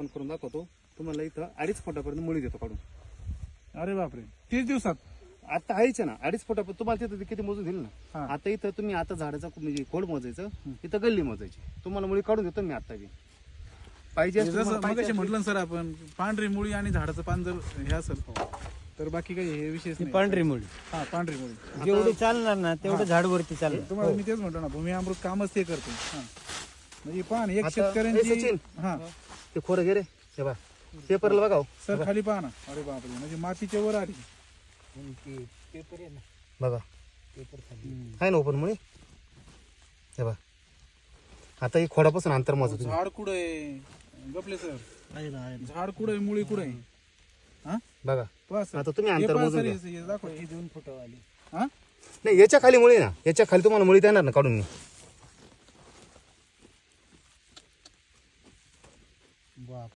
पण करून दाखवतो तुम्हाला. इथं 2.5 फुटापर्यंत मुळी देतो काढून. अरे बापरे, 30 दिवसात? आता आहेच ना 2.5 फुटापर्यंत. तुम्हाला तिथं किती मोजून दिलं ना. हा. आता इथं तुम्ही आता झाडाचा म्हणजे खोड मोजायचं, इथं गल्ली मोजायची. तुम्हाला मुळी काढून देतो मी आता बी. पाहिजे असेल जसं तुम्हाला, पाहिजे मगाशी असेल. म्हटलं ना सर आपण, पांढरी मुळी आणि झाडाचं पान जर हे असेल तर बाकी काही हे विशेष नाही. पांढरी मुळी हा, पांढरी मुळी जेवढी चालणार ना तेवढं झाड वरती चालणार. तुम्हाला मी तेच म्हटलं ना, भूमी अमृत कामच ते करते. हा. म्हणजे पान एक आता- ए, शेतकऱ्यांची. सचिन. हा ते खोरं घे रे. हे बा पेपरला बघा हो. सर, खाली पहा ना. अरे बापरे, म्हणजे मातीच्या वर आली. पेपर आहे ना, बघा पेपर खाली. आहे ना ओपन मुळी. हे बा आता ही खोडापासून अंतर मोजा तुम्ही. झाड कुठं आहे गपले सर? आहे ना, आहे ना. झाड कुठं आहे, मुळी कुठं आहे? हा, बघा पहा सर. आता तुम्ही हे अंतर पहा मोजून सर, घ्या. हे दाखवा. ही 2 फुटावाली. हा, नाही याच्या खाली मुळी ना, याच्या खाली तुम्हाला मुळी देणार ना काढून मी.